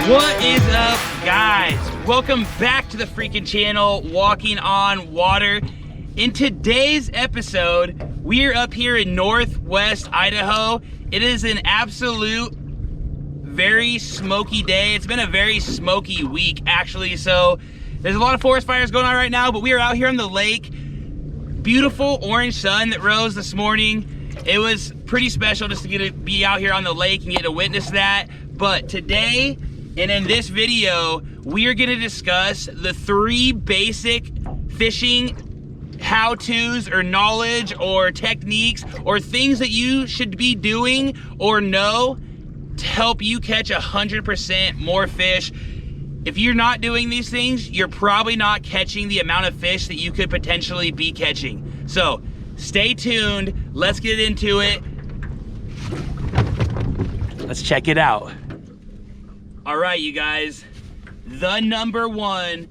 What is up, guys? Welcome back to the freaking channel, Walking on Water. In today's episode, we're up here in Northwest Idaho. It is an absolute very smoky day. It's been a very smoky week, actually. So there's a lot of forest fires going on right now, but we are out here on the lake. Beautiful orange sun that rose this morning. It was pretty special just to get to be out here on the lake and get to witness that. But today, and in this video, we are going to discuss the 3 basic fishing how-tos or knowledge or techniques or things that you should be doing or know to help you catch 100% more fish. If you're not doing these things, you're probably not catching the amount of fish that you could potentially be catching. So stay tuned. Let's get into it. Let's check it out. All right, you guys, the number one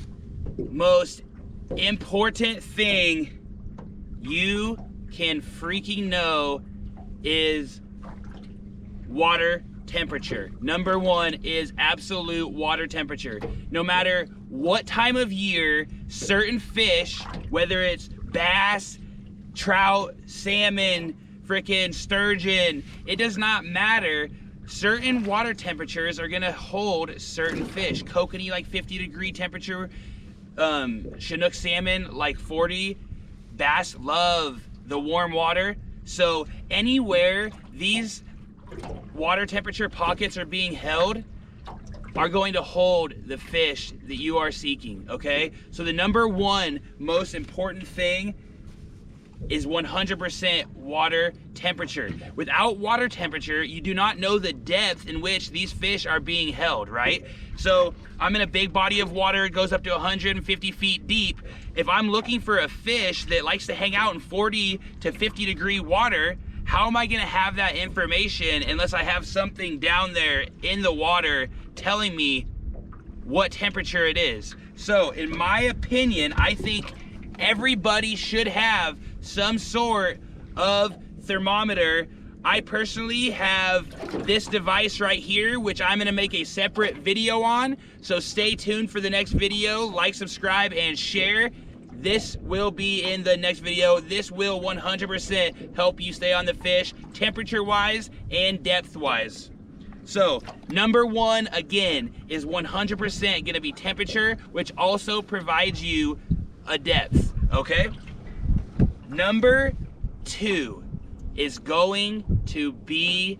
most important thing you can freaking know is water temperature. Number one is absolute water temperature. No matter what time of year, certain fish, whether it's bass, trout, salmon, freaking sturgeon, it does not matter. Certain water temperatures are gonna hold certain fish. Kokanee like 50-degree temperature, Chinook salmon like 40. Bass love the warm water. So anywhere these water temperature pockets are being held are going to hold the fish that you are seeking, okay? So the number one most important thing is 100% water temperature. Without water temperature, you do not know the depth in which these fish are being held, right? So I'm in a big body of water, it goes up to 150 feet deep. If I'm looking for a fish that likes to hang out in 40 to 50 degree water, how am I gonna have that information unless I have something down there in the water telling me what temperature it is? So in my opinion, I think everybody should have some sort of thermometer. I personally have this device right here, which I'm gonna make a separate video on. So stay tuned for the next video. Like, subscribe, and share. This will be in the next video. This will 100% help you stay on the fish, temperature-wise and depth-wise. So, number one, again, is 100% gonna be temperature, which also provides you a depth, okay? Number 2 is going to be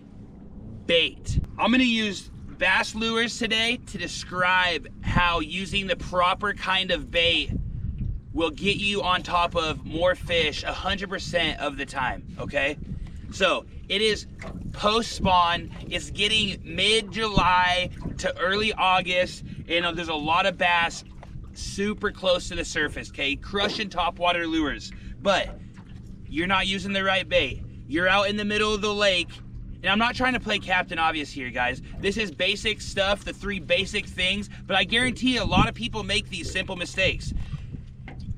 bait. I'm gonna use bass lures today to describe how using the proper kind of bait will get you on top of more fish 100% of the time, okay? So it is post-spawn, it's getting mid-July to early August, and there's a lot of bass super close to the surface, okay? Crushing topwater lures, but you're not using the right bait. You're out in the middle of the lake, and I'm not trying to play Captain Obvious here, guys. This is basic stuff, the 3 basic things, but I guarantee a lot of people make these simple mistakes.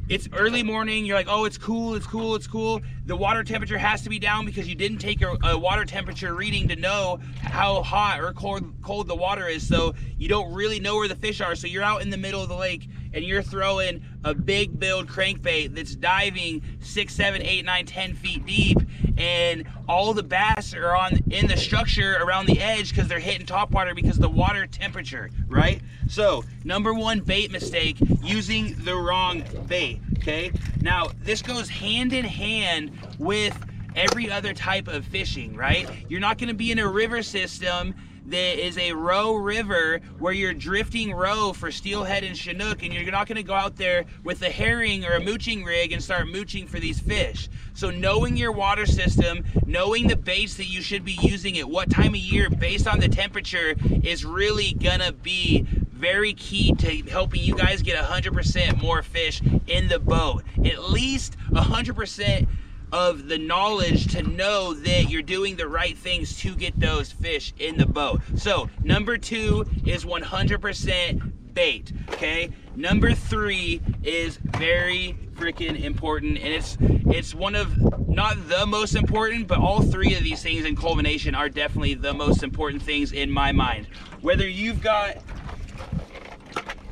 It's early morning, you're like, oh, it's cool, it's cool, it's cool. The water temperature has to be down because you didn't take a water temperature reading to know how hot or cold the water is, so you don't really know where the fish are. So you're out in the middle of the lake and you're throwing a big build crankbait that's diving 6, 7, 8, 9, 10 feet deep, and all the bass are in the structure around the edge because they're hitting topwater because of the water temperature, right? So number one bait mistake, using the wrong bait, okay? Now this goes hand in hand with every other type of fishing, right? You're not gonna be in a river system that is a row river where you're drifting row for steelhead and chinook, and you're not gonna go out there with a herring or a mooching rig and start mooching for these fish. So knowing your water system, knowing the baits that you should be using at what time of year based on the temperature is really gonna be very key to helping you guys get 100% more fish in the boat. At least 100% of the knowledge to know that you're doing the right things to get those fish in the boat. So number 2 is 100% bait, okay? Number 3 is very freaking important, and it's one of, not the most important, but all 3 of these things in culmination are definitely the most important things in my mind. Whether you've got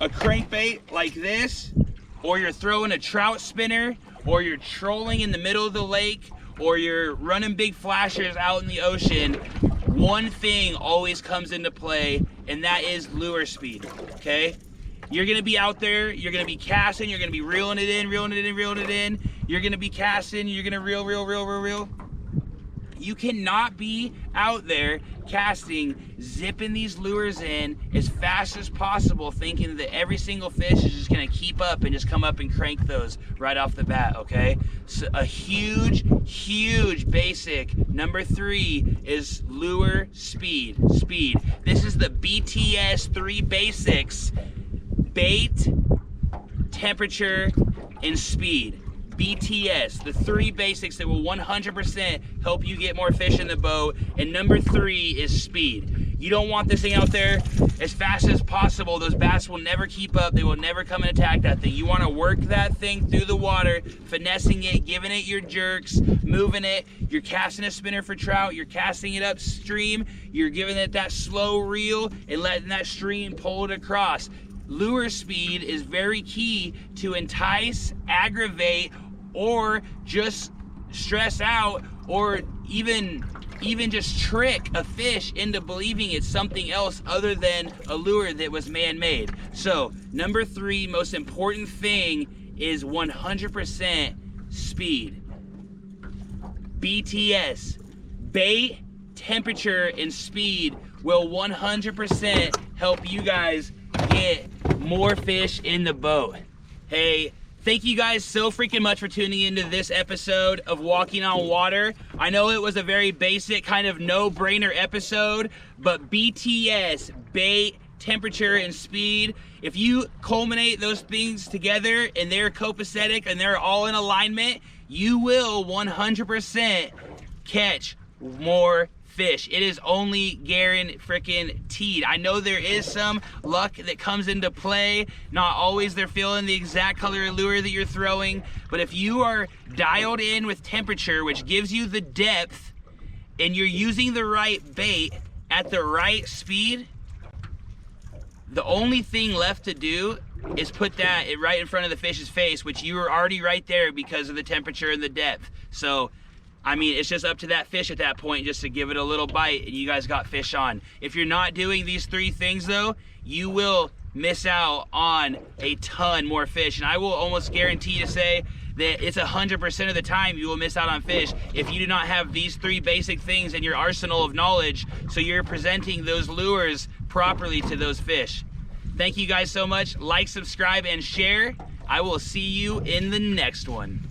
a crankbait like this, or you're throwing a trout spinner, or you're trolling in the middle of the lake, or you're running big flashers out in the ocean, one thing always comes into play, and that is lure speed, okay? You're gonna be out there, you're gonna be casting, you're gonna be reeling it in, reeling it in, reeling it in. You're gonna be casting, you're gonna reel. You cannot be out there casting, zipping these lures in as fast as possible, thinking that every single fish is just gonna keep up and just come up and crank those right off the bat, okay? So a huge basic, number 3, is lure speed. This is the B.T.S 3 basics: bait, temperature, and speed. B.T.S, the 3 basics that will 100% help you get more fish in the boat. And number 3 is speed. You don't want this thing out there as fast as possible. Those bass will never keep up. They will never come and attack that thing. You want to work that thing through the water, finessing it, giving it your jerks, moving it. You're casting a spinner for trout. You're casting it upstream. You're giving it that slow reel and letting that stream pull it across. Lure speed is very key to entice, aggravate, or just stress out, or even just trick a fish into believing it's something else other than a lure that was man-made. So number 3 most important thing is 100% speed. BTS, bait, temperature, and speed will 100% help you guys get more fish in the boat. Hey, thank you guys so freaking much for tuning into this episode of Walking on Water. I know it was a very basic, kind of no-brainer episode, but BTS, bait, temperature, and speed, if you culminate those things together and they're copacetic and they're all in alignment, you will 100% catch more fish. It is only guaranteed. I know there is some luck that comes into play. Not always they're feeling the exact color of lure that you're throwing, but if you are dialed in with temperature, which gives you the depth, and you're using the right bait at the right speed, the only thing left to do is put that right in front of the fish's face, which you were already right there because of the temperature and the depth. So I mean, it's just up to that fish at that point just to give it a little bite, and you guys got fish on. If you're not doing these 3 things though, you will miss out on a ton more fish. And I will almost guarantee to say that it's 100% of the time you will miss out on fish if you do not have these 3 basic things in your arsenal of knowledge, so you're presenting those lures properly to those fish. Thank you guys so much. Like, subscribe, and share. I will see you in the next one.